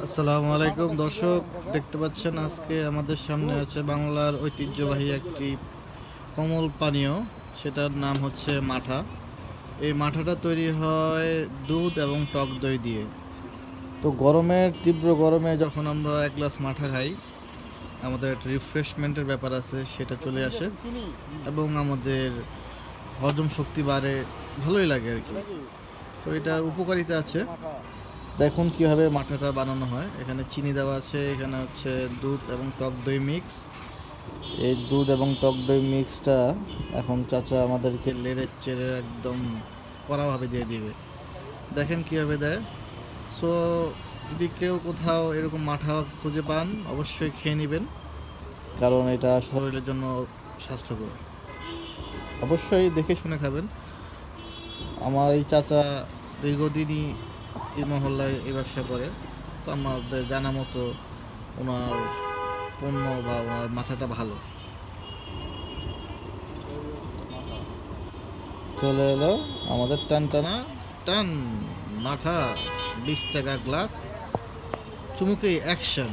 আসসালামু আলাইকুম দর্শক, দেখতে পাচ্ছেন আজকে আমাদের সামনে আছে বাংলার ঐতিহ্যবাহী একটি কোমল পানীয়, সেটার নাম হচ্ছে মাঠা। এই মাঠাটা তৈরি হয় দুধ এবং টক দই দিয়ে। তো তীব্র গরমে যখন আমরা এক গ্লাস মাঠা খাই, আমাদের একটা রিফ্রেশমেন্টের ব্যাপার আছে, সেটা চলে আসে এবং আমাদের হজম শক্তি বাড়ে, ভালোই লাগে আর কি। সো এটার উপকারিতা আছে। দেখুন কিভাবে মাঠাটা বানানো হয়। এখানে চিনি দেওয়া আছে, এখানে হচ্ছে দুধ এবং টক দই মিক্স। এই দুধ এবং টক দই মিক্সটা এখন চাচা আমাদেরকে লেড়ে চেড়ে একদম কড়াভাবে দিয়ে দিবে। দেখেন কিভাবে দেয়। সো যদি কেউ কোথাও এরকম মাঠা খুঁজে পান, অবশ্যই খেয়ে নেবেন, কারণ এটা শরীরের জন্য স্বাস্থ্যকর। অবশ্যই দেখে শুনে খাবেন। আমার এই চাচা দীর্ঘদিনই এই মহল্লায় এই ব্যবসা করে। তো আমাদের জানা মতো ওনার পণ্য বা ওনার মাথাটা ভালো। চলে এলো আমাদের টানটানা টান মাথা, 20 টাকা গ্লাস, চুমুকে অ্যাকশন।